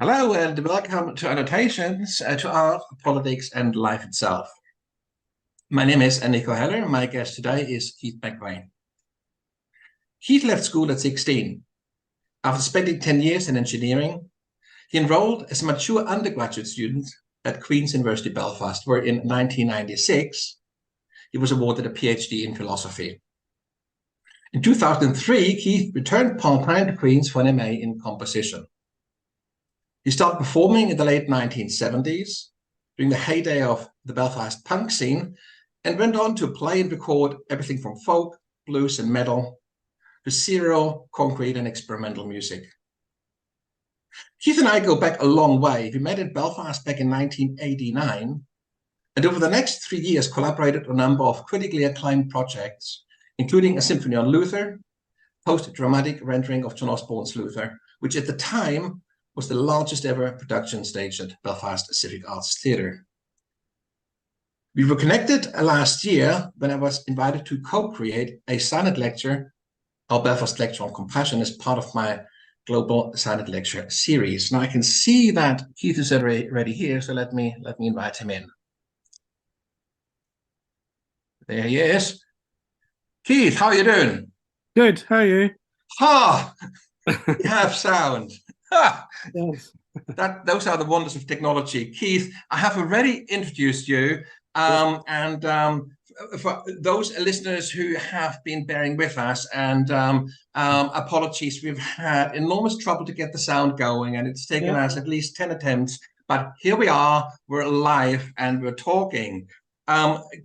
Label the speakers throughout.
Speaker 1: Hello and welcome to Annotations to Art, Politics and Life Itself. My name is Nico Heller. My guest today is Keith McVeigh. Keith left school at 16. After spending 10 years in engineering, he enrolled as a mature undergraduate student at Queen's University Belfast, where in 1996 he was awarded a PhD in philosophy. In 2003, Keith returned part-time to Queen's for an MA in composition. He started performing in the late 1970s, during the heyday of the Belfast punk scene, and went on to play and record everything from folk, blues and metal, to serial, concrete and experimental music. Keith and I go back a long way. We met in Belfast back in 1989, and over the next 3 years collaborated on a number of critically acclaimed projects, including a symphony on Luther, post-dramatic rendering of John Osborne's Luther, which at the time was the largest ever production staged at Belfast Civic Arts Theatre. We were connected last year when I was invited to co-create a silent lecture, our Belfast Lecture on Compassion, as part of my global silent lecture series. Now I can see that Keith is already here, so let me invite him in. There he is. Keith, how are you doing?
Speaker 2: Good. How are you?
Speaker 1: We have sound.
Speaker 2: Yes.
Speaker 1: Those are the wonders of technology. Keith, I have already introduced you, for those listeners who have been bearing with us, and apologies, we've had enormous trouble to get the sound going, and it's taken us at least 10 attempts, but here we are, we're live and we're talking.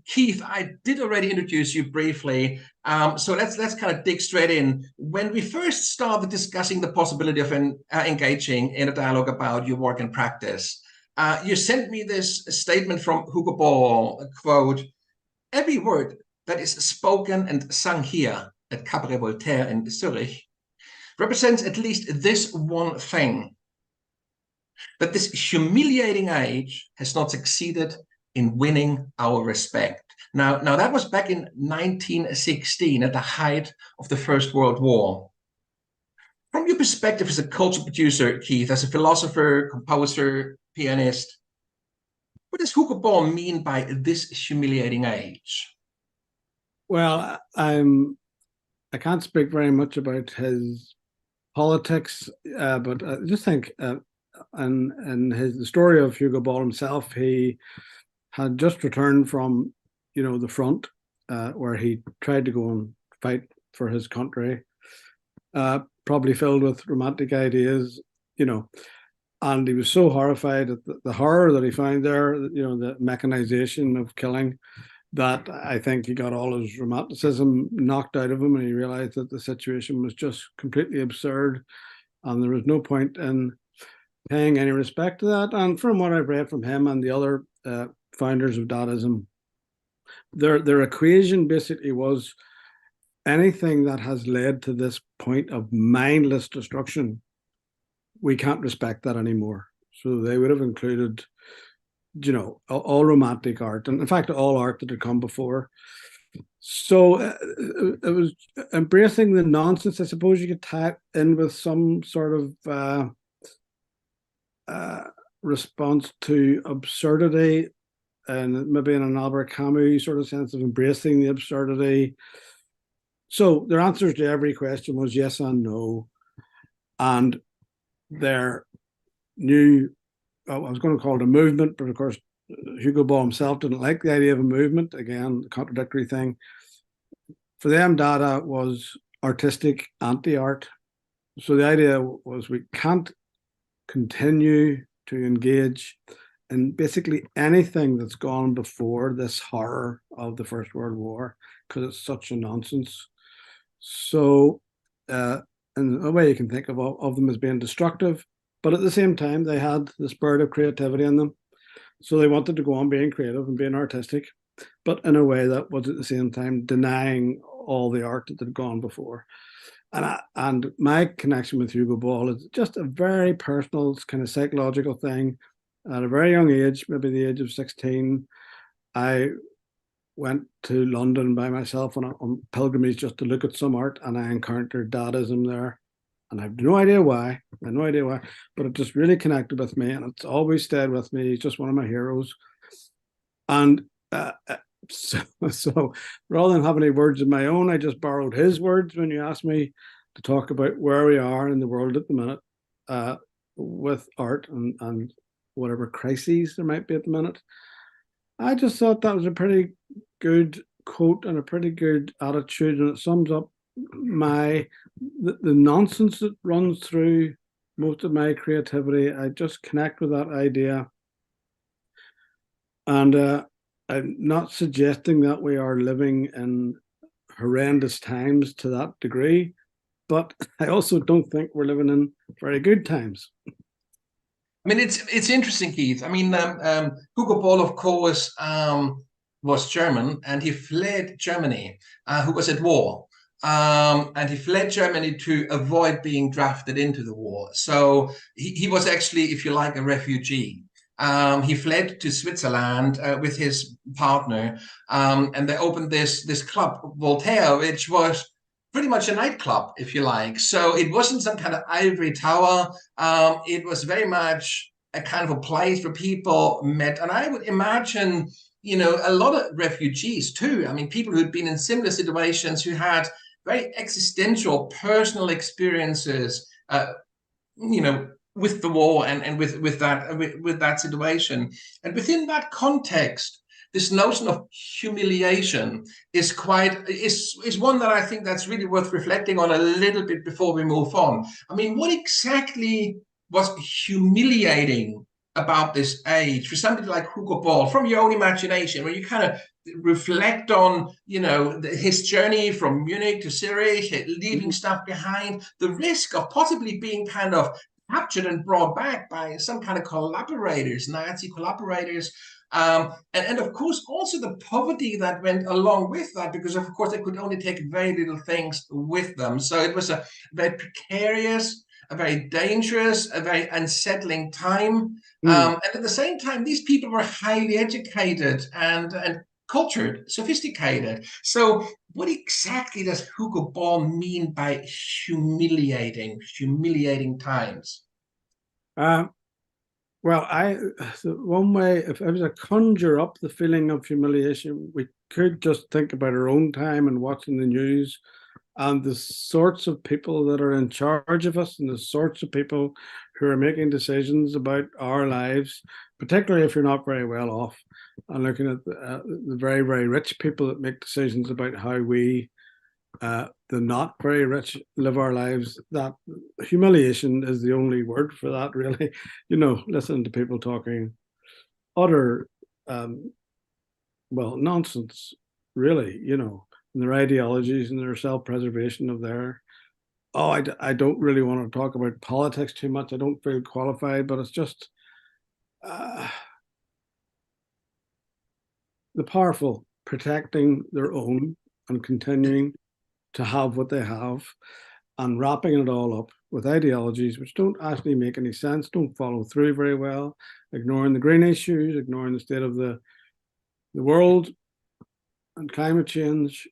Speaker 1: Keith, I did already introduce you briefly, so let's kind of dig straight in. When we first started discussing the possibility of engaging in a dialogue about your work and practice, you sent me this statement from Hugo Ball, a quote, "Every word that is spoken and sung here at Cabaret Voltaire in Zurich represents at least this one thing, that this humiliating age has not succeeded in winning our respect." Now that was back in 1916, at the height of the First World War. From your perspective as a culture producer, Keith, as a philosopher, composer, pianist, what does Hugo Ball mean by this humiliating age?
Speaker 2: Well, I can't speak very much about his politics, but I just think, in the story of Hugo Ball himself, he had just returned from, the front, where he tried to go and fight for his country, probably filled with romantic ideas, and he was so horrified at the horror that he found there, the mechanization of killing, that I think he got all his romanticism knocked out of him, and he realized that the situation was just completely absurd, and there was no point in paying any respect to that. And from what I've read from him and the other founders of Dadaism, their equation basically was anything that has led to this point of mindless destruction, we can't respect that anymore. So they would have included, all romantic art, and in fact, all art that had come before. So it was embracing the nonsense. I suppose you could tie it in with some sort of response to absurdity, and maybe in an Albert Camus sort of sense of embracing the absurdity. So their answers to every question was yes and no. And their new, I was going to call it a movement, but of course, Hugo Ball himself didn't like the idea of a movement. Again, the contradictory thing. For them, Dada was artistic anti-art. So the idea was we can't continue to engage in basically anything that's gone before this horror of the First World War, because it's such a nonsense. So in a way you can think of them as being destructive, but at the same time they had the spirit of creativity in them, so they wanted to go on being creative and being artistic, but in a way that was at the same time denying all the art that had gone before. And my connection with Hugo Ball is just a very personal kind of psychological thing. At a very young age, maybe the age of 16, I went to London by myself on pilgrimage just to look at some art, and I encountered Dadaism there. and I have no idea why. I have no idea why, but it just really connected with me, and it's always stayed with me. He's just one of my heroes. And so rather than have any words of my own, I just borrowed his words when you asked me to talk about where we are in the world at the minute, with art and whatever crises there might be at the minute. I just thought that was a pretty good quote and a pretty good attitude, and it sums up the nonsense that runs through most of my creativity. I just connect with that idea, and I'm not suggesting that we are living in horrendous times to that degree, but I also don't think we're living in very good times.
Speaker 1: I mean, it's interesting, Keith. I mean, Hugo Ball, of course, was German, and he fled Germany, who was at war. And he fled Germany to avoid being drafted into the war. So he was actually, if you like, a refugee. He fled to Switzerland with his partner, and they opened this club, Voltaire, which was pretty much a nightclub, if you like. So it wasn't some kind of ivory tower. It was very much a kind of a place where people met. And I would imagine, a lot of refugees too. I mean, people who'd been in similar situations, who had very existential, personal experiences, with the war and with that situation. And within that context, this notion of humiliation is one that I think that's really worth reflecting on a little bit before we move on. I mean, what exactly was humiliating about this age for somebody like Hugo Ball, from your own imagination, where you kind of reflect on, his journey from Munich to Zurich, leaving stuff behind, the risk of possibly being kind of captured and brought back by some kind of collaborators, Nazi collaborators. And of course, also the poverty that went along with that, because of course they could only take very little things with them. So it was a very precarious, a very dangerous, a very unsettling time. And at the same time, these people were highly educated and cultured, sophisticated. So what exactly does Hugo Ball mean by humiliating times?
Speaker 2: Well, one way, if I was to conjure up the feeling of humiliation, we could just think about our own time and watching the news and the sorts of people that are in charge of us and the sorts of people who are making decisions about our lives, particularly if you're not very well off, and looking at the very, very rich people that make decisions about how we, the not very rich, live our lives. That humiliation is the only word for that, really. Listening to people talking utter, nonsense, really, and their ideologies and their self-preservation of their, I don't really want to talk about politics too much. I don't feel qualified, but it's just the powerful protecting their own and continuing to have what they have, and wrapping it all up with ideologies which don't actually make any sense, don't follow through very well, ignoring the green issues, ignoring the state of the world and climate change.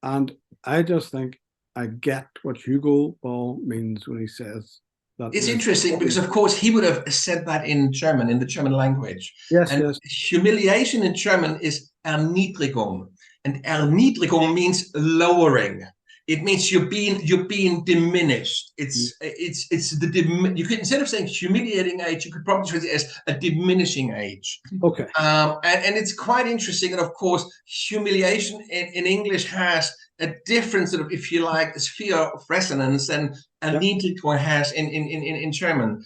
Speaker 2: And I just think I get what Hugo Ball means when he says that.
Speaker 1: It's interesting because, of course, he would have said that in German, in the German language.
Speaker 2: Yes,
Speaker 1: and
Speaker 2: yes.
Speaker 1: Humiliation in German is Erniedrigung. And Erniedrigung means lowering. It means you're being diminished. It's you could, instead of saying humiliating age, you could probably translate it as a diminishing age.
Speaker 2: Okay.
Speaker 1: And it's quite interesting. And of course, humiliation in English has a different sort of, if you like, sphere of resonance than Erniedrigung has in German.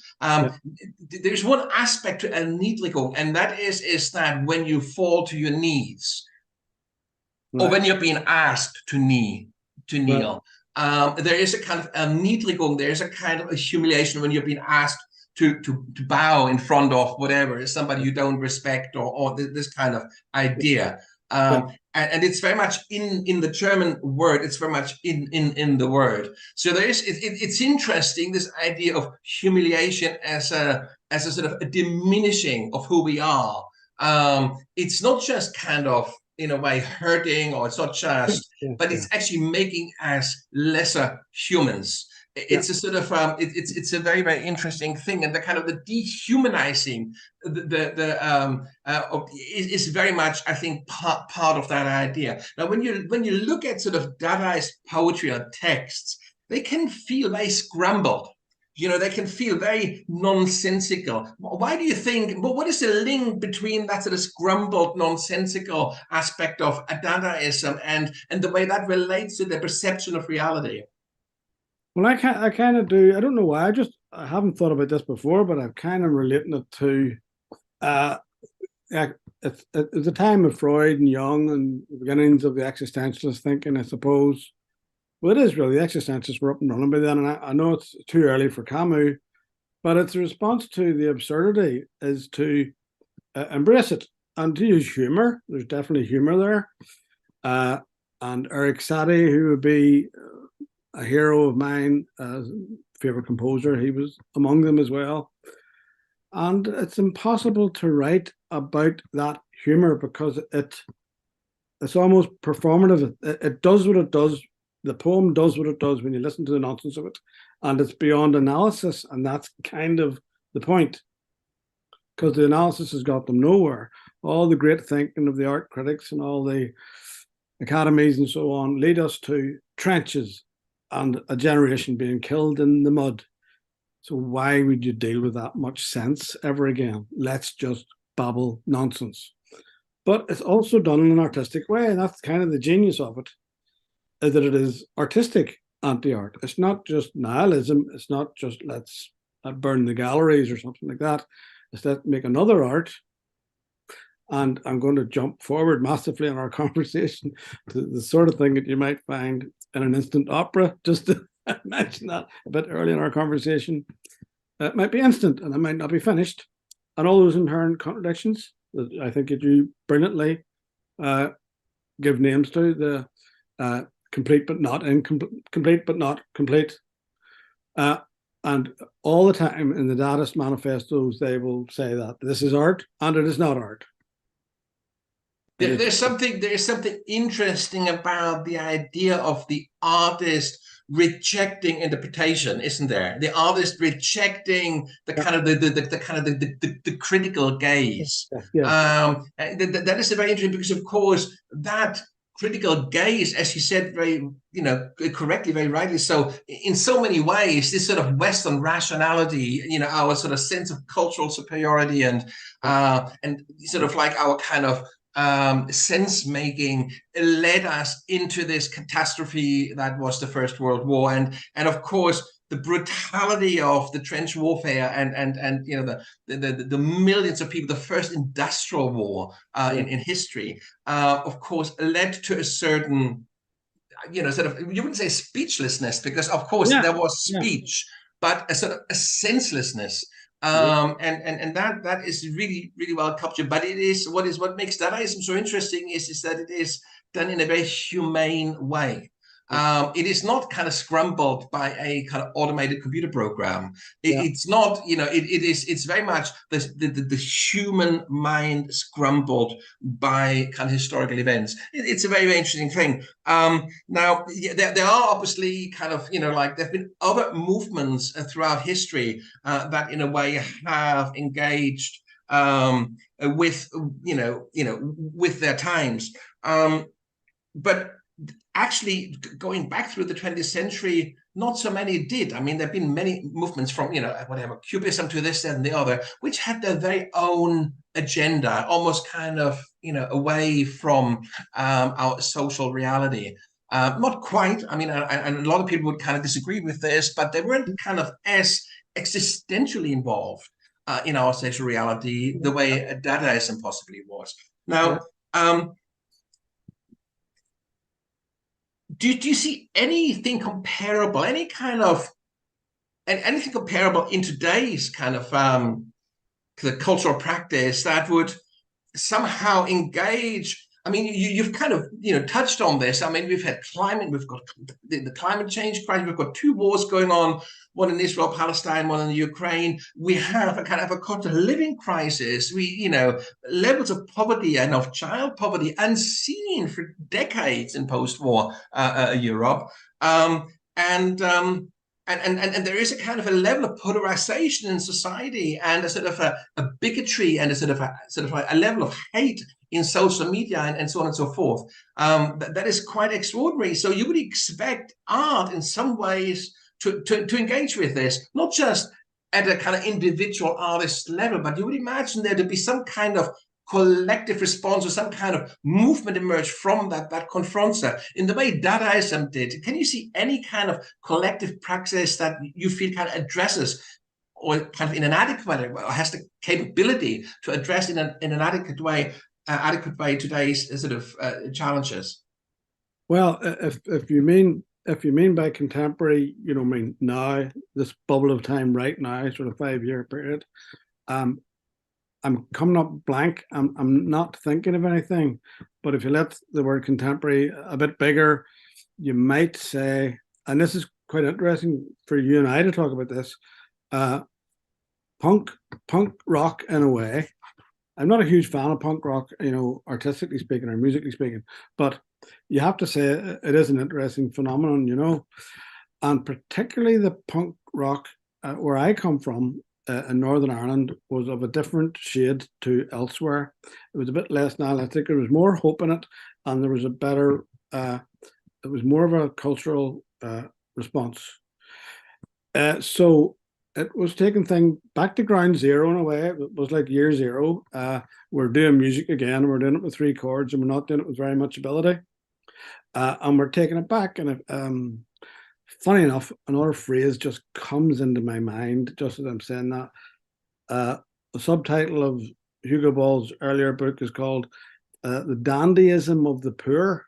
Speaker 1: There's one aspect to Erniedrigung, and that is that when you fall to your knees, or when you're being asked to kneel. There is a kind of Erniedrigung, there's a kind of a humiliation when you're being asked to bow in front of whatever, somebody you don't respect, or this kind of idea. And it's very much in the German word, it's very much in the word. So it's interesting, this idea of humiliation as a sort of a diminishing of who we are. It's not just kind of, in a way, hurting, or it's not just, but it's actually making us lesser humans.
Speaker 2: Yeah.
Speaker 1: It's a sort of it's a very, very interesting thing, and the kind of the dehumanizing is very much, I think, part of that idea. Now, when you look at sort of Dadaist poetry or texts, they can feel very scrambled. They can feel very nonsensical. Why do you think, what is the link between that sort of scrambled, nonsensical aspect of Dadaism and the way that relates to the perception of reality?
Speaker 2: Well, I kind of do. I don't know why. I haven't thought about this before, but I'm kind of relating it to uh, it's the time of Freud and Jung and the beginnings of the existentialist thinking, I suppose. Well, it is really the existentialists were up and running by then, and I know it's too early for Camus, but its response to the absurdity is to embrace it and to use humor. There's definitely humor there. And Eric Satie, who would be a hero of mine, favorite composer, he was among them as well. And it's impossible to write about that humor because it's almost performative. It does what it does. The poem does what it does when you listen to the nonsense of it, and it's beyond analysis, and that's kind of the point, because the analysis has got them nowhere. All the great thinking of the art critics and all the academies and so on lead us to trenches and a generation being killed in the mud. So why would you deal with that much sense ever again? Let's just babble nonsense. But it's also done in an artistic way, and that's kind of the genius of it, is that it is artistic anti-art. It's not just nihilism. It's not just let's burn the galleries or something like that. It's let's make another art. And I'm going to jump forward massively in our conversation to the sort of thing that you might find in an instant opera, just to mention that a bit early in our conversation. It might be instant and it might not be finished. And all those inherent contradictions that I think that you brilliantly give names to, the complete but not incomplete, complete but not complete. And all the time in the Dadaist manifestos, they will say that this is art and it is not art.
Speaker 1: There's something interesting about the idea of the artist rejecting interpretation, isn't there? The artist rejecting the kind of the critical gaze. That is very interesting because, of course, that critical gaze, as you said very, correctly, very rightly so, in so many ways, this sort of Western rationality, our sort of sense of cultural superiority and sort of like our kind of sense making led us into this catastrophe that was the First World War, and of course the brutality of the trench warfare and the millions of people, the first industrial war in history, of course led to a certain sort of, you wouldn't say speechlessness, because of course there was speech, but a sort of a senselessness. And that is really, really well captured. But it is what makes Dadaism so interesting is that it is done in a very humane way. It is not kind of scrambled by a kind of automated computer program. It's not, it's very much the human mind scrambled by kind of historical events. It's a very, very interesting thing. Now, there are obviously kind of, like there have been other movements throughout history that in a way have engaged with, with their times. But actually, going back through the 20th century, not so many did. I mean, there have been many movements from, whatever, Cubism to this, that, and the other, which had their very own agenda, almost kind of, away from our social reality. Not quite. I mean, and a lot of people would kind of disagree with this, but they weren't kind of as existentially involved in our social reality the way Dadaism possibly was. Now, do you see anything comparable, anything comparable in today's kind of the cultural practice that would somehow engage? I mean, you've kind of touched on this. I mean, we've had climate, we've got the climate change crisis, we've got two wars going on, one in Israel, Palestine, one in the Ukraine. We have a kind of a cost of living crisis. We, levels of poverty and of child poverty unseen for decades in post-war Europe. and there is a kind of a level of polarization in society, and a sort of a bigotry, and a sort of a level of hate in social media, and so on and so forth. That is quite extraordinary. So you would expect art in some ways to engage with this, not just at a kind of individual artist level, but you would imagine there to be some kind of collective response or some kind of movement emerge from that confronts that in the way Dadaism did. Can you see any kind of collective praxis that you feel kind of addresses, or kind of in an adequate way, or has the capability to address in an adequate way today's sort of challenges?
Speaker 2: Well, if you mean by contemporary, I mean now, this bubble of time right now, sort of 5-year period, I'm coming up blank. I'm not thinking of anything. But if you let the word contemporary a bit bigger, you might say, and this is quite interesting for you and I to talk about this, punk rock in a way. I'm not a huge fan of punk rock, artistically speaking or musically speaking, but you have to say it is an interesting phenomenon, and particularly the punk rock where I come from, in Northern Ireland, was of a different shade to elsewhere. It was a bit less nihilistic. There was more hope in it, and there was a better. It was more of a cultural response. So it was taking things back to ground zero in a way. It was like year zero. We're doing music again. We're doing it with 3 chords, and we're not doing it with very much ability. And we're taking it back. And funny enough, another phrase just comes into my mind just as I'm saying that. The subtitle of Hugo Ball's earlier book is called The Dandyism of the Poor,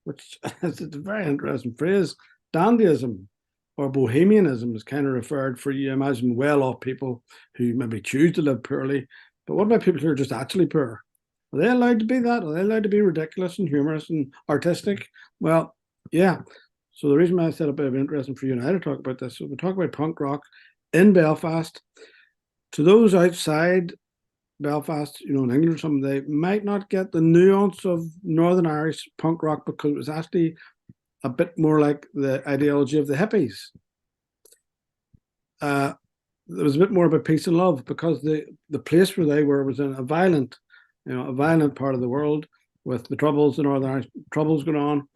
Speaker 2: which is a very interesting phrase. Dandyism or bohemianism is kind of referred for, you imagine, well-off people who maybe choose to live poorly. But what about people who are just actually poor? Are they allowed to be that? Are they allowed to be ridiculous and humorous and artistic? Well, yeah. So the reason why I said it would be interesting for you and I to talk about this, so we talk about punk rock in Belfast. To those outside Belfast, in England or something, they might not get the nuance of Northern Irish punk rock because it was actually a bit more like the ideology of the hippies. There was a bit more about peace and love because the place where they were was in a violent part of the world with the troubles, the Northern Irish troubles going on.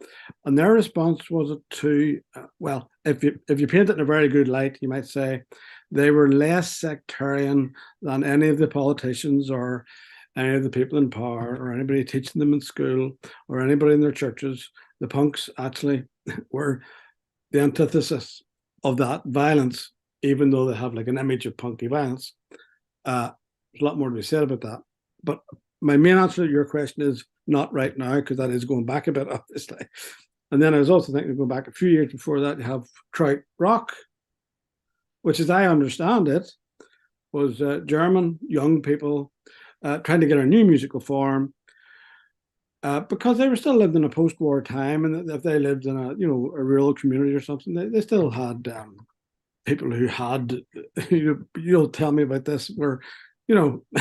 Speaker 2: And their response was to, well, if you paint it in a very good light, you might say they were less sectarian than any of the politicians or any of the people in power or anybody teaching them in school or anybody in their churches. The punks actually were the antithesis of that violence, even though they have like an image of punky violence. There's a lot more to be said about that. But my main answer to your question is not right now, because that is going back a bit, obviously. And then I was also thinking, going back a few years before that, you have kraut rock, which, as I understand it, was German young people trying to get a new musical form because they were still lived in a post-war time, and if they lived in a rural community or something, they still had people who had you'll tell me about this, were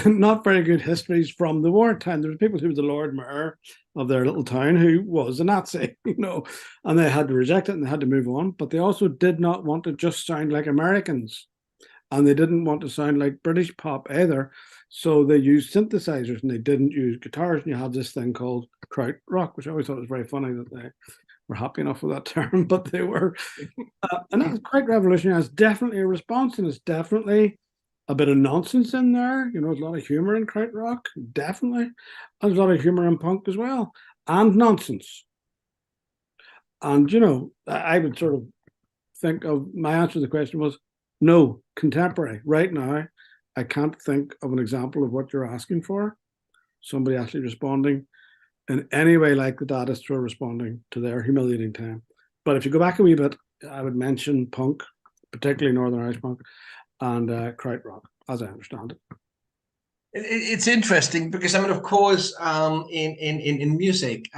Speaker 2: not very good histories from the wartime. There were people who was the Lord Mayor of their little town who was a Nazi, and they had to reject it and they had to move on. But they also did not want to just sound like Americans, and they didn't want to sound like British pop either. So they used synthesizers and they didn't use guitars. And you have this thing called kraut rock, which I always thought was very funny that they were happy enough with that term, but they were. And that was quite revolutionary. It's definitely a response, and it's definitely a bit of nonsense in there. There's a lot of humor in kraut rock, definitely. And there's a lot of humor in punk as well, and nonsense. And, I would sort of think of my answer to the question was no, contemporary. Right now, I can't think of an example of what you're asking for. Somebody actually responding in any way like the Dadists were responding to their humiliating time. But if you go back a wee bit, I would mention punk, particularly Northern Irish punk, and kraut rock, as I understand it.
Speaker 1: It's interesting because, of course, in music,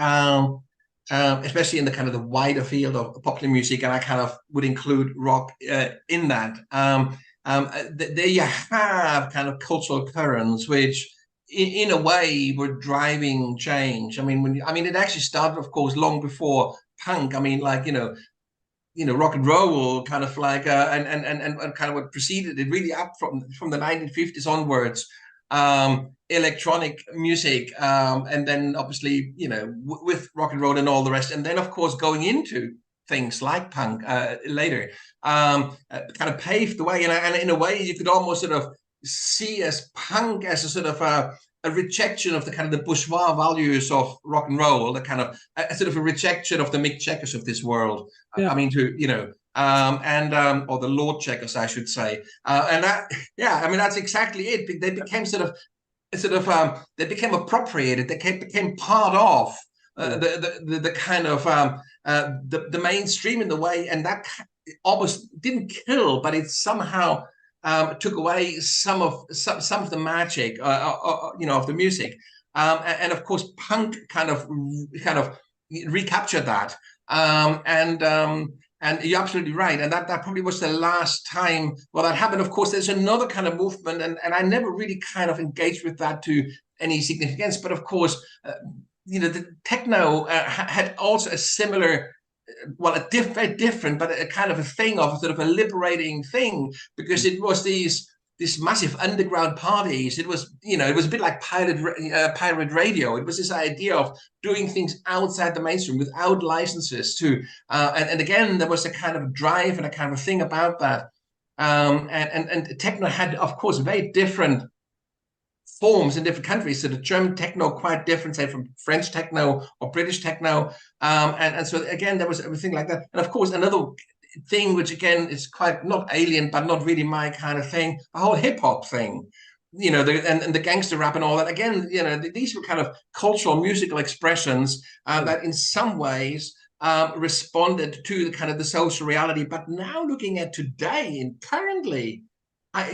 Speaker 1: especially in the kind of the wider field of popular music, and I kind of would include rock in that. There you have kind of cultural currents which, in a way, were driving change. It actually started, of course, long before punk. rock and roll kind of like and kind of what preceded it really up from the 1950s onwards, electronic music, and then obviously with rock and roll and all the rest, and then of course going into things like punk later, kind of paved the way, and in a way you could almost sort of see as punk as a sort of a rejection of the kind of the bourgeois values of rock and roll, the kind of a sort of a rejection of the Mick Jaggers of this world.
Speaker 2: Yeah.
Speaker 1: I mean, or the Lord Jaggers, I should say, and that, I mean, that's exactly it. They became they became appropriated. They became part of the kind of the mainstream in the way, and that almost didn't kill, but it somehow took away some of the magic, of the music, and of course, punk kind of recaptured that, and you're absolutely right, and that probably was the last time that happened. Of course, there's another kind of movement, and I never really kind of engaged with that to any significance, but of course, the techno had also a similar. Well, very different, but a kind of a thing of sort of a liberating thing, because it was these massive underground parties. It was, it was a bit like pirate radio. It was this idea of doing things outside the mainstream without licenses to, and again, there was a kind of drive and a kind of thing about that. And techno had, of course, very different forms in different countries. So the German techno quite different, say, from French techno or British techno, and so again there was everything like that. And of course another thing which again is quite not alien but not really my kind of thing, the whole hip hop thing, and the gangster rap and all that. Again, these were kind of cultural musical expressions that in some ways responded to the kind of the social reality. But now looking at today and currently, I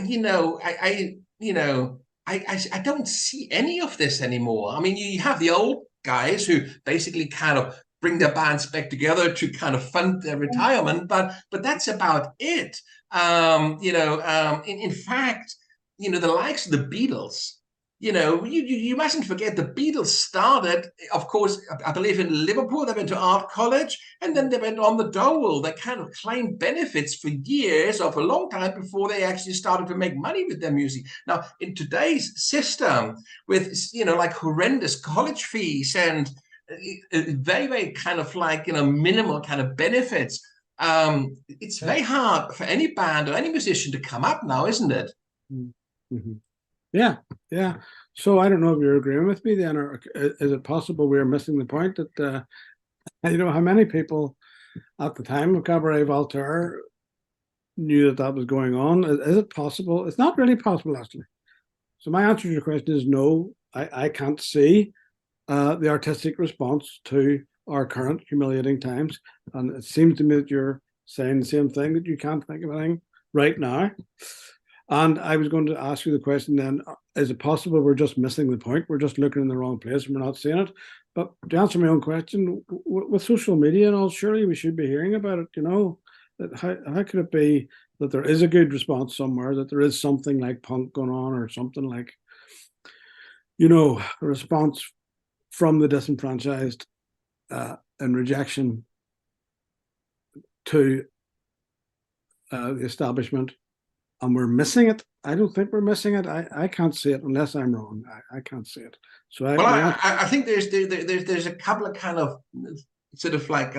Speaker 1: don't see any of this anymore. I mean, you have the old guys who basically kind of bring their bands back together to kind of fund their retirement, but that's about it. In fact, the likes of the Beatles, you mustn't forget the Beatles started, of course, I believe in Liverpool. They went to art college, and then they went on the dole. They kind of claimed benefits for years, or for a long time, before they actually started to make money with their music. Now, in today's system, with like horrendous college fees and very, very kind of like minimal kind of benefits, it's very hard for any band or any musician to come up now, isn't it?
Speaker 2: Mm-hmm. Yeah. So I don't know if you're agreeing with me then, or is it possible we're missing the point that how many people at the time of Cabaret Voltaire knew that was going on? Is it possible? It's not really possible, actually. So my answer to your question is no. I can't see the artistic response to our current humiliating times, and it seems to me that you're saying the same thing, that you can't think of anything right now. And I was going to ask you the question then, is it possible we're just missing the point? We're just looking in the wrong place and we're not seeing it? But to answer my own question, with social media and all, surely we should be hearing about it, How could it be that there is a good response somewhere, that there is something like punk going on, or something like, a response from the disenfranchised and rejection to the establishment, and we're missing it? I don't think we're missing it. I can't see it unless I'm wrong. I can't see it. So
Speaker 1: I think there's a couple of kind of sort of like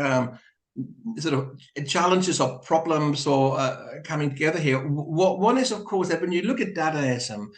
Speaker 1: sort of challenges or problems or coming together here. One is, of course, that when you look at Dadaism,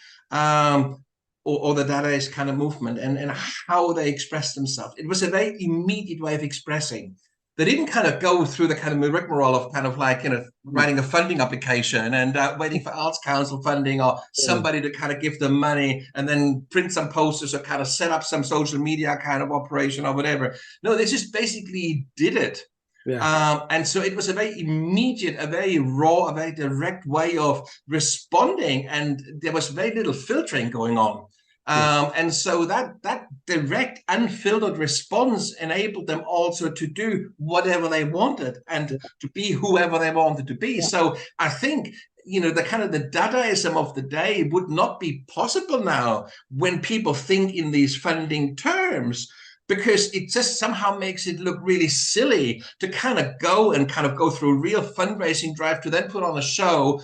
Speaker 1: or the Dadaist kind of movement and how they expressed themselves, it was a very immediate way of expressing. They didn't kind of go through the kind of rigmarole of kind of like, writing a funding application and waiting for Arts Council funding or somebody to kind of give them money and then print some posters or kind of set up some social media kind of operation or whatever. No, they just basically did it. Yeah. And so it was a very immediate, a very raw, a very direct way of responding, and there was very little filtering going on. And so that direct, unfiltered response enabled them also to do whatever they wanted and to be whoever they wanted to be. So I think, the kind of the Dadaism of the day would not be possible now when people think in these funding terms. because it just somehow makes it look really silly to kind of go through a real fundraising drive to then put on a show,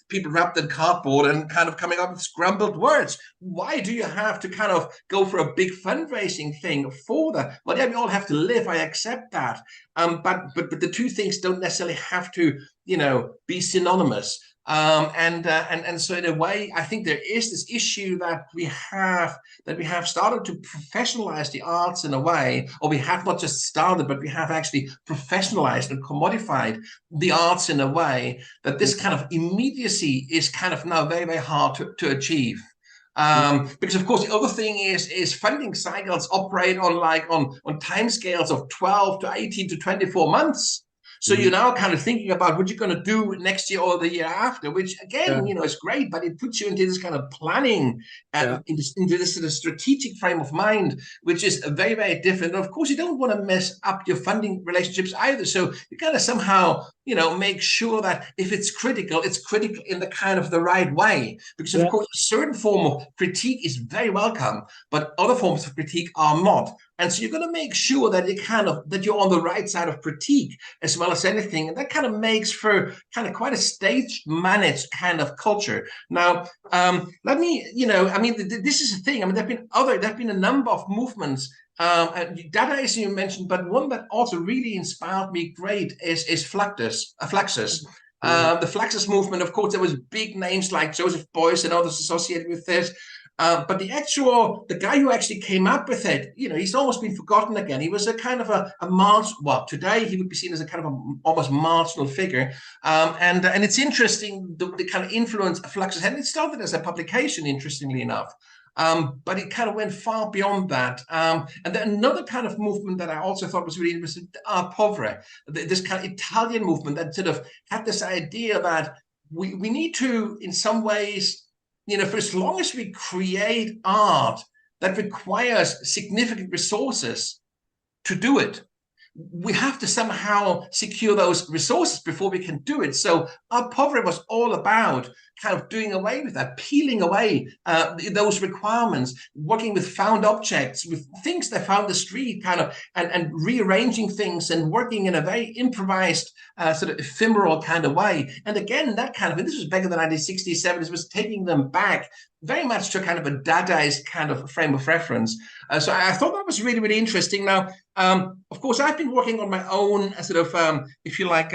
Speaker 1: people wrapped in cardboard and kind of coming up with scrambled words. Why do you have to kind of go for a big fundraising thing for that? Well, yeah, we all have to live. I accept that. But the two things don't necessarily have to, be synonymous. And so in a way, I think there is this issue that we have started to professionalize the arts in a way, or we have not just started, but we have actually professionalized and commodified the arts in a way that this kind of immediacy is kind of now very, very hard to achieve. Because of course the other thing is funding cycles operate on time scales of 12 to 18 to 24 months. So you're now kind of thinking about what you're going to do next year or the year after, which again, is great, but it puts you into this kind of planning, into this sort of strategic frame of mind, which is very, very different. And of course, you don't want to mess up your funding relationships either. So you kind of somehow, make sure that if it's critical in the kind of the right way. Because of course, a certain form of critique is very welcome, but other forms of critique are not. And so you're going to make sure that you're on the right side of critique as well as anything. And that kind of makes for kind of quite a staged, managed kind of culture. Now, let me, this is the thing. I mean, there've been a number of movements. Dada, as you mentioned, but one that also really inspired me great is Fluxus. The Fluxus movement, of course, there was big names like Joseph Beuys and others associated with this. But the guy who actually came up with it, he's almost been forgotten again. He was a kind of a today he would be seen as a kind of almost marginal figure. And it's interesting, the kind of influence of Fluxus had. It started as a publication, interestingly enough. But it kind of went far beyond that. And then another kind of movement that I also thought was really interesting, Art Povere, this kind of Italian movement that sort of had this idea that we need to, in some ways, for as long as we create art that requires significant resources to do it, we have to somehow secure those resources before we can do it. So Art Povere was all about kind of doing away with that, peeling away those requirements, working with found objects, with things they found the street, kind of, and rearranging things and working in a very improvised, sort of ephemeral kind of way. And again, that kind of, and this was back in the 1960s, 70s, was taking them back very much to kind of a Dadaist kind of frame of reference. So I thought that was really, really interesting. Now, of course, I've been working on my own sort of, if you like,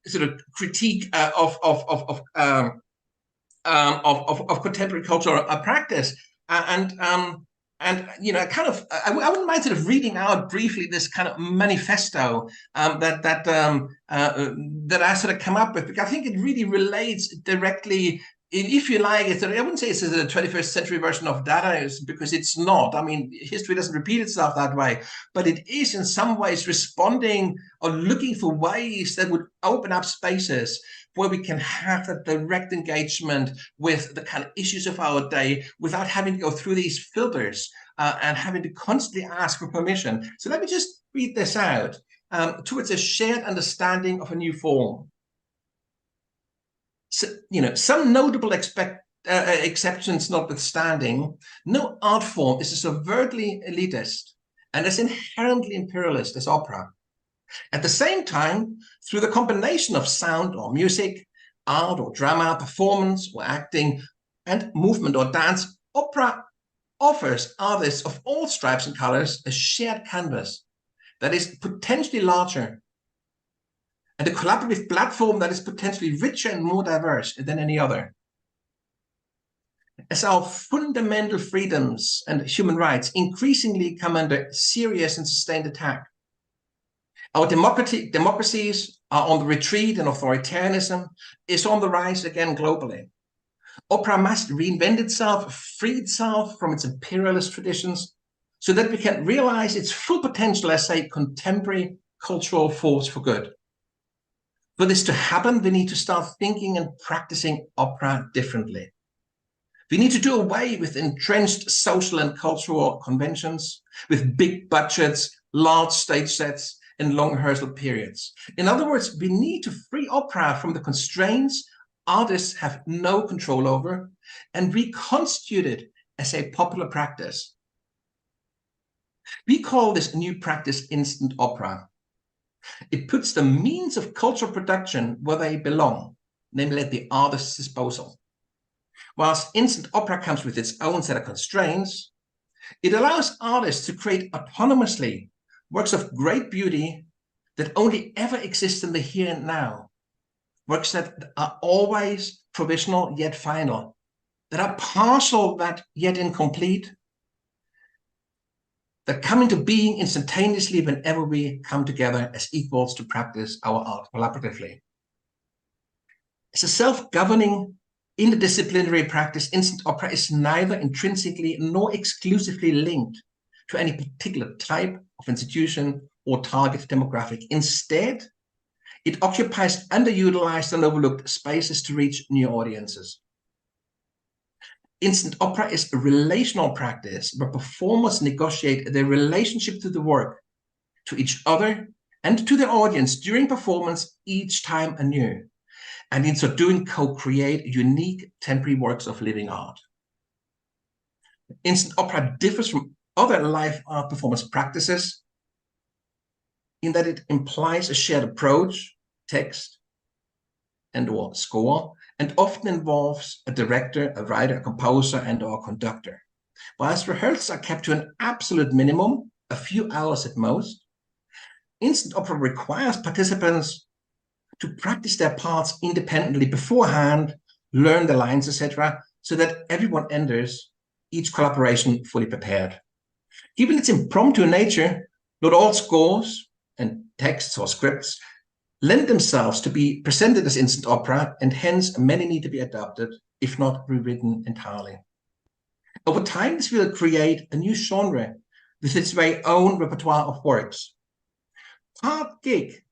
Speaker 1: sort of critique of contemporary cultural practice, and kind of, I wouldn't mind sort of reading out briefly this kind of manifesto that I sort of come up with, because I think it really relates directly. If you like, I wouldn't say it's a 21st century version of Dada, because it's not. I mean, history doesn't repeat itself that way, but it is in some ways responding or looking for ways that would open up spaces where we can have that direct engagement with the kind of issues of our day without having to go through these filters and having to constantly ask for permission. So let me just read this out. Towards a shared understanding of a new form. So, some notable exceptions notwithstanding, no art form is as overtly elitist and as inherently imperialist as opera. At the same time, through the combination of sound or music, art or drama, performance or acting, and movement or dance, opera offers artists of all stripes and colors a shared canvas that is potentially larger, and a collaborative platform that is potentially richer and more diverse than any other. As our fundamental freedoms and human rights increasingly come under serious and sustained attack, our democracies are on the retreat, and authoritarianism is on the rise again globally. Opera must reinvent itself, free itself from its imperialist traditions, so that we can realize its full potential as a contemporary cultural force for good. For this to happen, we need to start thinking and practicing opera differently. We need to do away with entrenched social and cultural conventions, with big budgets, large stage sets, and long rehearsal periods. In other words, we need to free opera from the constraints artists have no control over and reconstitute it as a popular practice. We call this new practice instant opera. It puts the means of cultural production where they belong, namely at the artist's disposal. Whilst instant opera comes with its own set of constraints, it allows artists to create autonomously works of great beauty that only ever exist in the here and now, works that are always provisional yet final, that are partial but yet incomplete, that come into being instantaneously whenever we come together as equals to practice our art collaboratively. As a self-governing interdisciplinary practice, instant opera is neither intrinsically nor exclusively linked to any particular type of institution or target demographic. Instead, it occupies underutilized and overlooked spaces to reach new audiences. Instant opera is a relational practice where performers negotiate their relationship to the work, to each other, and to their audience during performance each time anew, and in so doing co-create unique temporary works of living art. Instant opera differs from other live art performance practices in that it implies a shared approach, text, and or score, and often involves a director, a writer, a composer, and or conductor. Whilst rehearsals are kept to an absolute minimum, a few hours at most, instant opera requires participants to practice their parts independently beforehand, learn the lines, etc., so that everyone enters each collaboration fully prepared. Given its impromptu nature, not all scores and texts or scripts lend themselves to be presented as instant opera, and hence many need to be adapted, if not rewritten entirely. Over time, this will create a new genre with its very own repertoire of works. Part gig,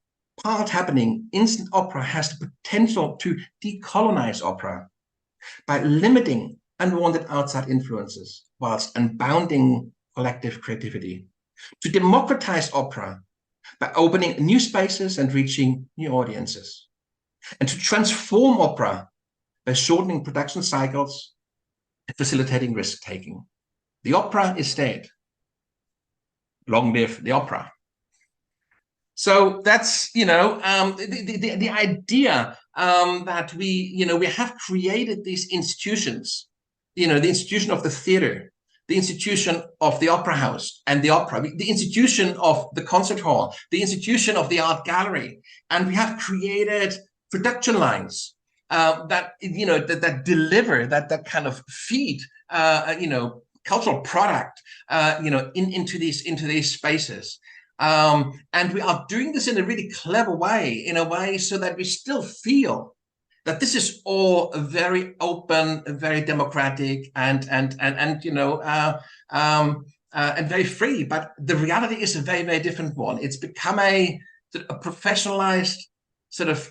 Speaker 1: part happening, instant opera has the potential to decolonize opera by limiting unwanted outside influences whilst unbounding collective creativity, to democratize opera by opening new spaces and reaching new audiences, and to transform opera by shortening production cycles and facilitating risk-taking. The opera is dead. Long live the opera. So that's, the idea that we have created these institutions, the institution of the theater, the institution of the opera house and the opera, the institution of the concert hall, the institution of the art gallery. And we have created production lines that deliver, that kind of feed, cultural product, into these spaces. And we are doing this in a really clever way, in a way so that we still feel that this is all very open, very democratic, and very free. But the reality is a very, very different one. It's become a professionalized, sort of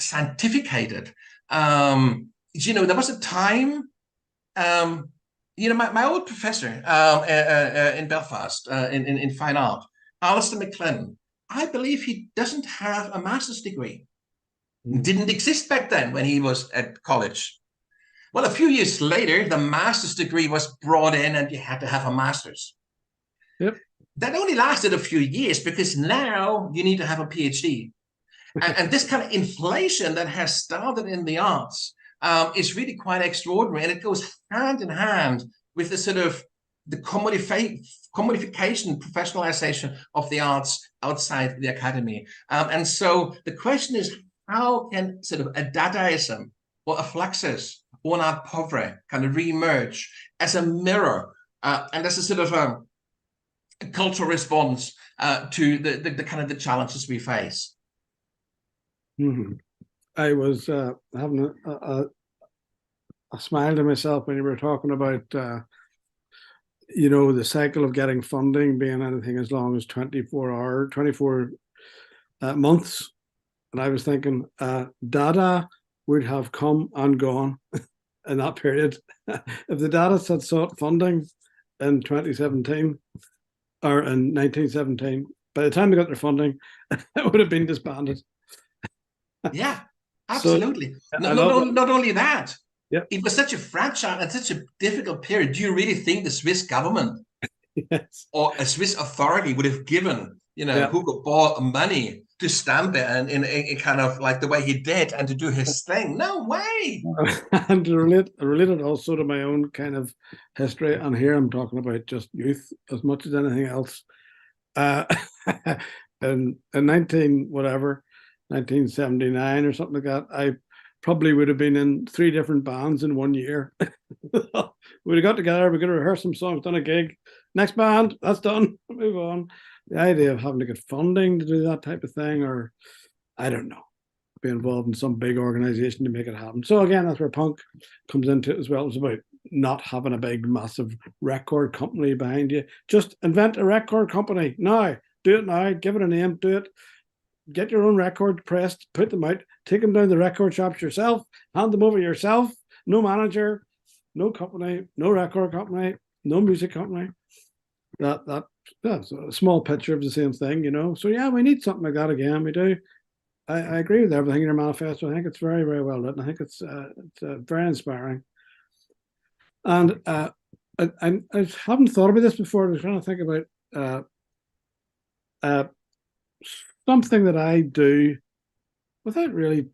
Speaker 1: scientificated. There was a time, my old professor in Belfast in fine art, Alistair McLennan, I believe he doesn't have a master's degree. Didn't exist back then when he was at college. Well, a few years later, the master's degree was brought in and you had to have a master's.
Speaker 2: Yep.
Speaker 1: That only lasted a few years because now you need to have a PhD. and this kind of inflation that has started in the arts is really quite extraordinary. And it goes hand in hand with the sort of the commodification, professionalization of the arts outside the academy. And so the question is, how can sort of a Dadaism or a Fluxus or an art pauvre kind of re-emerge as a mirror and as a sort of a cultural response to the kind of the challenges we face?
Speaker 2: Mm-hmm. I was having a smile to myself when you were talking about the cycle of getting funding being anything as long as 24 months. And I was thinking, Dada would have come and gone in that period. If the Dada had sought funding in 2017 or in 1917, by the time they got their funding, it would have been disbanded.
Speaker 1: Yeah, absolutely.
Speaker 2: So,
Speaker 1: not only that,
Speaker 2: yep.
Speaker 1: It was such a fragile and such a difficult period. Do you really think the Swiss government
Speaker 2: Yes.
Speaker 1: or a Swiss authority would have given,
Speaker 2: Yeah.
Speaker 1: Hugo Ball money to stand there and in kind of like the way he did and to do his thing. No way.
Speaker 2: And to relate it also to my own kind of history, and here I'm talking about just youth as much as anything else. Uh, in 19 whatever 1979 or something like that, I probably would have been in 3 different bands in one year. We'd have got together, we're going to rehearse some songs, done a gig, next band, that's done, move on. The idea of having to get funding to do that type of thing, or I don't know, be involved in some big organization to make it happen. So again, that's where punk comes into it as well. It's about not having a big, massive record company behind you. Just invent a record company now. Do it now. Give it a name. Do it. Get your own record pressed. Put them out. Take them down to the record shops yourself. Hand them over yourself. No manager. No company. No record company. No music company. That's a small picture of the same thing, So yeah, we need something like that again. We do. I agree with everything in your manifesto. I think it's very, very well written. I think it's very inspiring. And I haven't thought about this before. I was trying to think about something that I do without really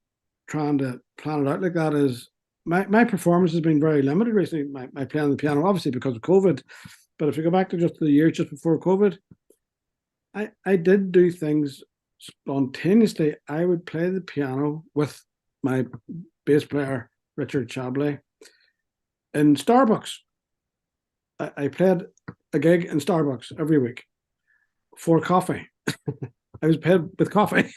Speaker 2: trying to plan it out like that. Is my performance has been very limited recently. My playing the piano, obviously because of COVID. But if you go back to just the year just before COVID, I did do things spontaneously. I would play the piano with my bass player Richard Chabley in Starbucks. I played a gig in Starbucks every week for coffee. I was paid with coffee,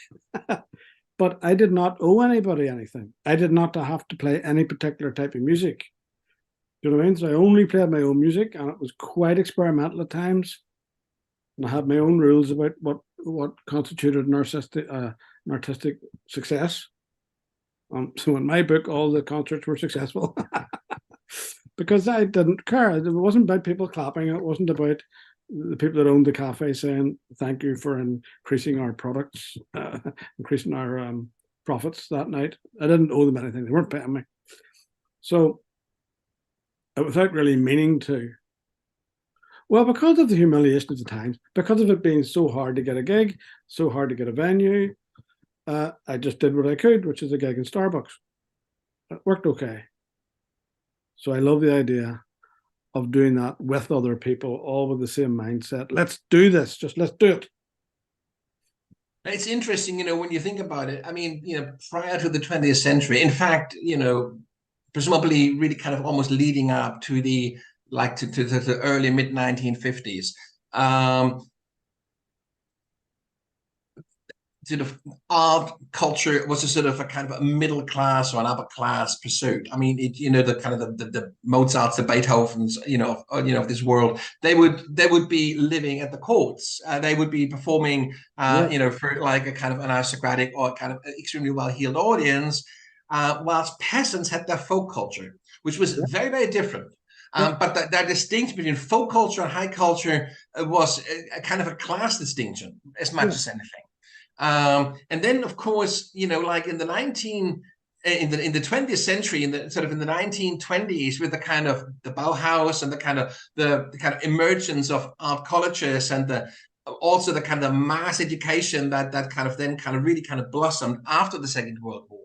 Speaker 2: but I did not owe anybody anything. I did not have to play any particular type of music. Do you know what I mean? So I only played my own music, and it was quite experimental at times. And I had my own rules about what constituted an artistic success. So in my book, all the concerts were successful because I didn't care. It wasn't about people clapping. It wasn't about the people that owned the cafe saying thank you for increasing our products, increasing our profits that night. I didn't owe them anything. They weren't paying me. So without really meaning to. Well, because of the humiliation of the times, because of it being so hard to get a gig, so hard to get a venue, I just did what I could, which is a gig in Starbucks. It worked okay. So I love the idea of doing that with other people, all with the same mindset. Let's do this. Just let's do it.
Speaker 1: It's interesting, when you think about it. I mean, prior to the 20th century, in fact, presumably really kind of almost leading up to the to the early mid 1950s. Sort of art culture was a sort of a kind of a middle class or an upper class pursuit. I mean, the kind of the Mozarts, the Beethovens, of this world, they would be living at the courts. They would be performing, for like a kind of an aristocratic or kind of extremely well-heeled audience, whilst peasants had their folk culture, which was very, very different. But that distinction between folk culture and high culture was a kind of a class distinction as much as anything. And then, of course, like in the 20th century, in the 1920s, with the kind of the Bauhaus and the kind of emergence of art colleges and also the kind of mass education that kind of then kind of really kind of blossomed after the Second World War.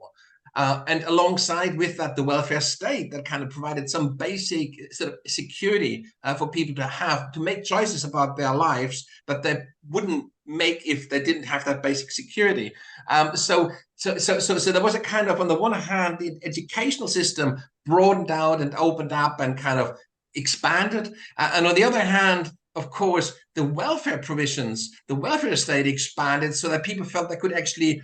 Speaker 1: And alongside with that, the welfare state that kind of provided some basic sort of security for people to make choices about their lives that they wouldn't make if they didn't have that basic security. So there was a kind of, on the one hand, the educational system broadened out and opened up and kind of expanded, and on the other hand, of course, the welfare provisions, the welfare state expanded so that people felt they could actually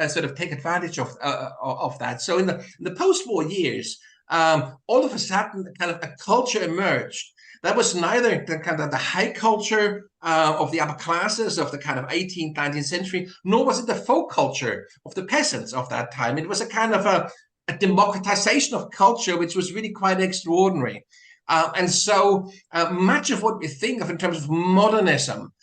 Speaker 1: sort of take advantage of that. So in the post-war years, all of a sudden, kind of a culture emerged that was neither the kind of the high culture of the upper classes of the kind of 18th, 19th century, nor was it the folk culture of the peasants of that time. It was a kind of a democratization of culture, which was really quite extraordinary. And so much of what we think of in terms of modernism,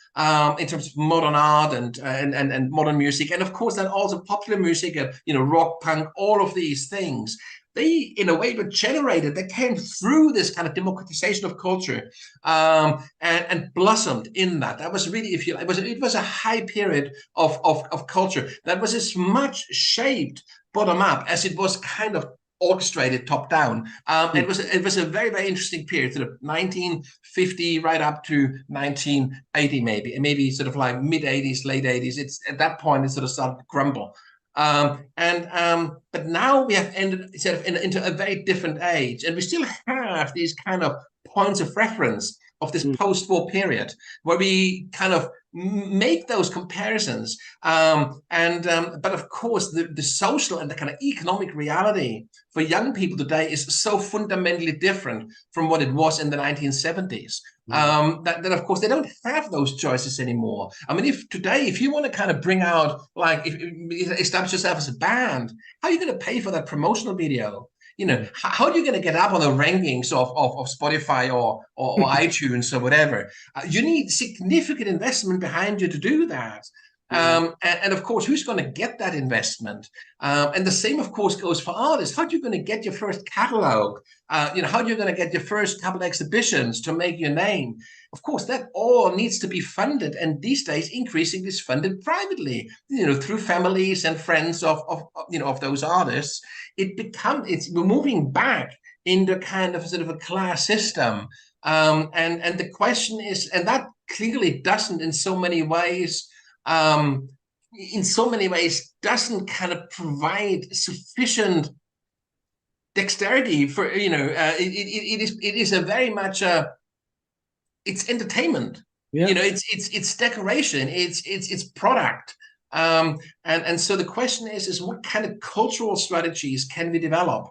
Speaker 1: in terms of modern art and modern music, and of course then also popular music, rock, punk, all of these things, they in a way were generated. They came through this kind of democratization of culture, and blossomed in that. That was really, if you, it was a high period of culture that was as much shaped bottom up as it was kind of orchestrated top down. It was a very, very interesting period, sort of 1950 right up to 1980, maybe sort of like mid 80s, late 80s. It's at that point it sort of started to crumble. But now we have ended sort of into a very different age, and we still have these kind of points of reference of this post-war period where we kind of make those comparisons. But of course, the social and the kind of economic reality for young people today is so fundamentally different from what it was in the 1970s. That of course they don't have those choices anymore. I mean, if you want to kind of bring out, like, establish yourself as a band, how are you going to pay for that promotional video? You know, how are you going to get up on the rankings of Spotify or iTunes or whatever? You need significant investment behind you to do that. And of course, who's going to get that investment? And the same, of course, goes for artists. How are you going to get your first catalog? How are you going to get your first couple of exhibitions to make your name? Of course, that all needs to be funded, and these days, increasingly is funded privately. Through families and friends of those artists. We're moving back into kind of sort of a class system, and the question is, and that clearly doesn't, in so many ways, doesn't kind of provide sufficient dexterity for it is a very much it's entertainment. It's decoration, it's product. And so the question is what kind of cultural strategies can we develop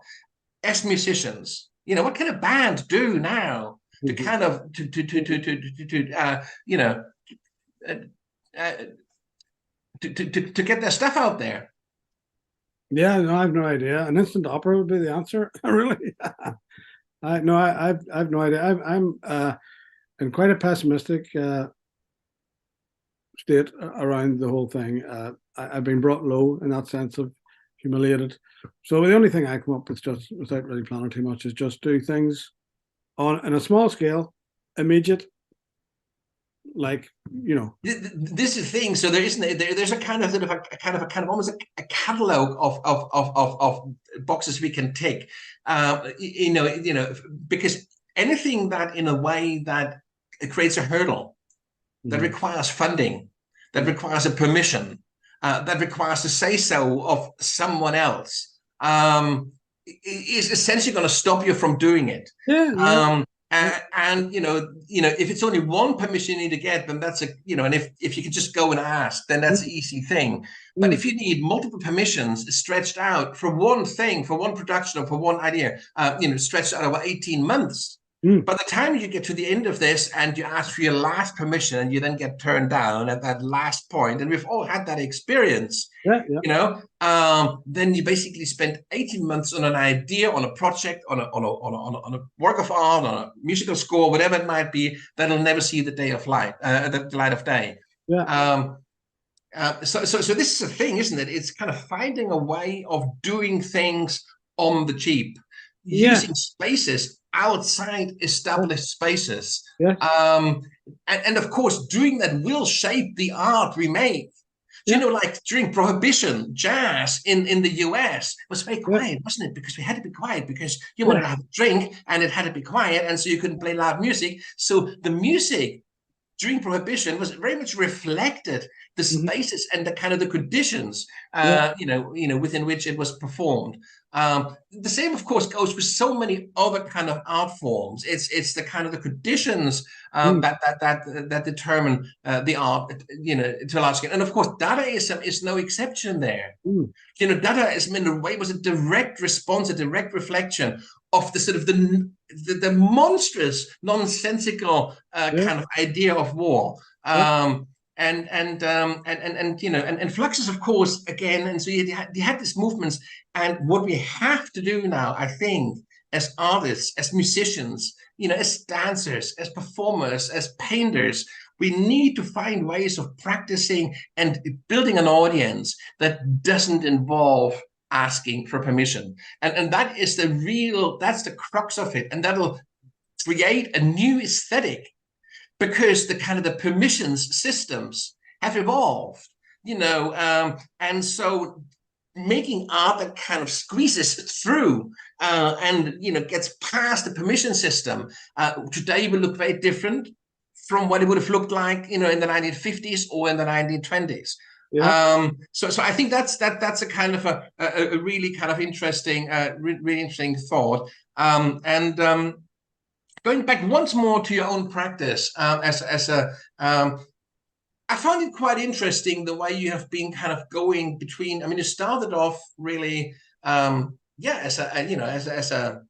Speaker 1: as musicians? What can a band do now to kind of to get their stuff out there?
Speaker 2: Yeah, no, I have no idea. An instant opera would be the answer. Really? I've no idea. I'm in quite a pessimistic state around the whole thing. I've been brought low in that sense of humiliated. So the only thing I come up with, just without really planning too much, is just do things on a small scale, immediate. Like,
Speaker 1: this is the thing. So there's a kind of almost a catalog of boxes we can tick. Because anything that in a way that it creates a hurdle, that requires funding, that requires a permission, that requires a say-so of someone else, is essentially going to stop you from doing it. And if it's only one permission you need to get, then that's and if you can just go and ask, then that's an easy thing. But if you need multiple permissions stretched out for one thing, for one production or for one idea, stretched out over 18 months, by the time you get to the end of this and you ask for your last permission and you then get turned down at that last point, and we've all had that experience, then you basically spent 18 months on an idea, on a project, on a work of art, on a musical score, whatever it might be, that'll never see the day of light, the light of day. So this is a thing, isn't it? It's kind of finding a way of doing things on the cheap, using spaces outside established spaces. And of course, doing that will shape the art we make. Like during Prohibition, jazz in the US was very quiet, wasn't it? Because we had to be quiet because you wanted to have a drink and it had to be quiet, and so you couldn't play loud music. So the music during Prohibition was very much reflected the spaces and the kind of the conditions, within which it was performed. The same, of course, goes with so many other kind of art forms. It's the kind of the conditions that determine the art, to a large extent. And of course, Dada is no exception there. Dada in a way was a direct response, a direct reflection of the sort of the monstrous, nonsensical kind of idea of war. And Fluxus, of course, again, and so you had these movements. And what we have to do now, I think, as artists, as musicians, as dancers, as performers, as painters, we need to find ways of practicing and building an audience that doesn't involve asking for permission. And that is that's the crux of it. And that'll create a new aesthetic, because the kind of the permissions systems have evolved, and so making art that kind of squeezes through and gets past the permission system today will look very different from what it would have looked like in the 1950s or in the 1920s. Yeah. So I think that's a kind of a really kind of interesting, really interesting thought. Going back once more to your own practice, I found it quite interesting the way you have been kind of going between. I mean, you started off really, as a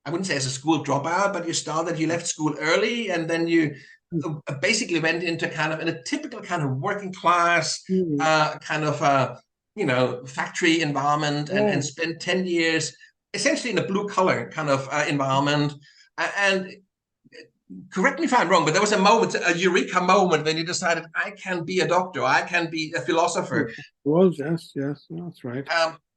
Speaker 1: I wouldn't say as a school dropout, but you left school early, and then you basically went into kind of in a typical kind of working class kind of factory environment, and spent 10 years essentially in a blue collar kind of environment. And correct me if I'm wrong, but there was a eureka moment when you decided, I can be a doctor, I can be a philosopher.
Speaker 2: Well, yes, that's right.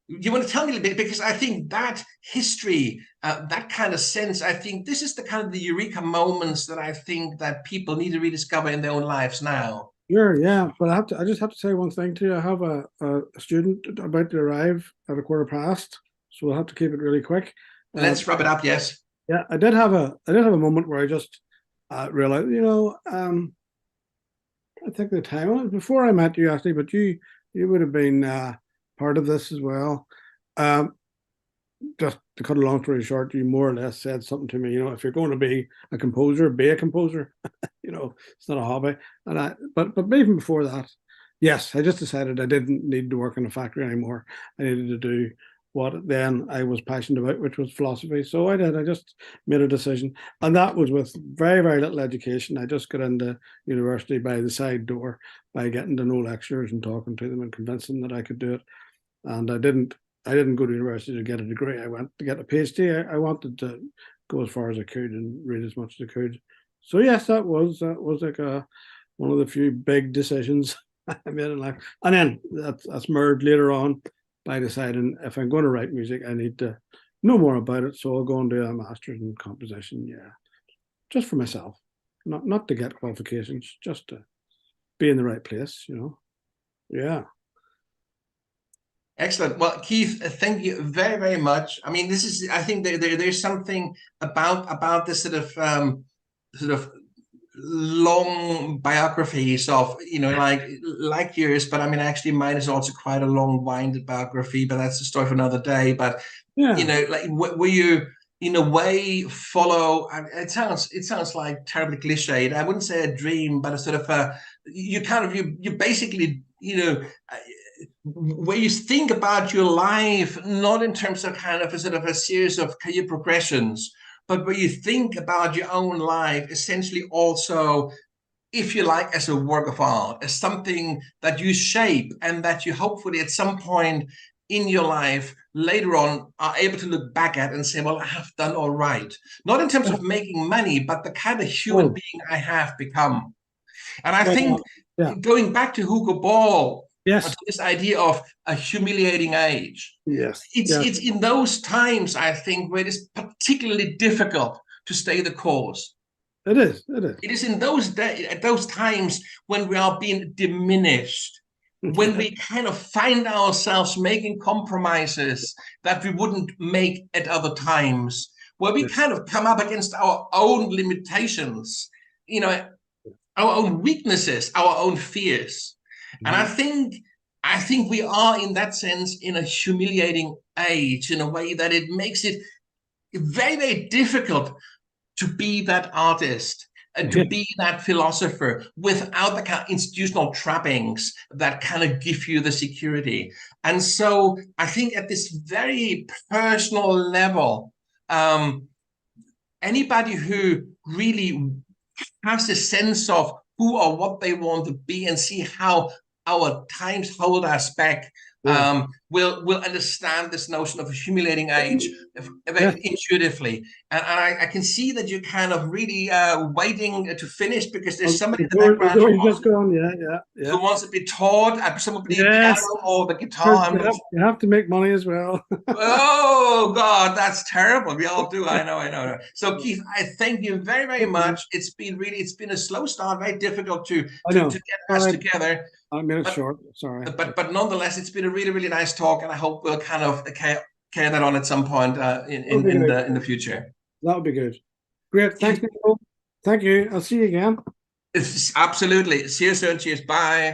Speaker 1: You want to tell me a little bit, because I think that history, that kind of sense, I think this is the kind of the eureka moments that I think that people need to rediscover in their own lives now.
Speaker 2: Sure, yeah, but I just have to say one thing to you. I have a student about to arrive at 15:15, so we'll have to keep it really quick.
Speaker 1: Let's wrap it up. Yes.
Speaker 2: Yeah, I did have a moment where I just realized, I think the time before I met you actually, but you would have been part of this as well. Just to cut a long story short, you more or less said something to me. If you're going to be a composer, be a composer. It's not a hobby. And but even before that, yes, I just decided I didn't need to work in a factory anymore. I needed to do what then I was passionate about, which was philosophy. So I did. I just made a decision, and that was with very, very little education. I just got into university by the side door, by getting to know lecturers and talking to them and convincing them that I could do it. And I didn't go to university to get a degree. I went to get a PhD. I wanted to go as far as I could and read as much as I could. So yes, that was like one of the few big decisions I made in life. And then that's merged later on by deciding, if I'm going to write music, I need to know more about it. So I'll go and do a master's in composition. Yeah, just for myself, not to get qualifications, just to be in the right place. Yeah.
Speaker 1: Excellent. Well, Keith, thank you very, very much. I mean, I think there's something about this sort of long biographies of, like yours, but I mean, actually mine is also quite a long winded biography, but that's a story for another day. But, where you, in a way, follow, it sounds like terribly cliched. I wouldn't say a dream, but a sort of you basically, where you think about your life, not in terms of kind of a sort of a series of career progressions, but where you think about your own life, essentially also, if you like, as a work of art, as something that you shape and that you hopefully at some point in your life later on are able to look back at and say, well, I have done all right. Not in terms of making money, but the kind of human being I have become. And I think going back to Hugo Ball,
Speaker 2: yes,
Speaker 1: this idea of a humiliating age.
Speaker 2: Yes.
Speaker 1: It's in those times, I think, where it is particularly difficult to stay the course.
Speaker 2: It is.
Speaker 1: It is in those times when we are being diminished, when we kind of find ourselves making compromises that we wouldn't make at other times, where we kind of come up against our own limitations, our own weaknesses, our own fears. And I think we are, in that sense, in a humiliating age, in a way that it makes it very, very difficult to be that artist, to be that philosopher without the kind of institutional trappings that kind of give you the security. And so I think at this very personal level, anybody who really has a sense of who or what they want to be and see how our times hold us back, will understand this notion of a humiliating age very intuitively. And I can see that you're kind of really waiting to finish, because there's somebody in the background who wants to be taught, somebody a piano or the guitar.
Speaker 2: You have to make money as well.
Speaker 1: Oh God, that's terrible. We all do. I know. So Keith, I thank you very, very much. It's been a slow start, very difficult to get us together.
Speaker 2: I made it short. Sorry.
Speaker 1: But nonetheless, it's been a really, really nice talk, and I hope we'll kind of carry that on at some point in the future.
Speaker 2: That would be good. Great. Thanks, Nico. Thank you. I'll see you again.
Speaker 1: Absolutely. See you soon. Cheers. Bye.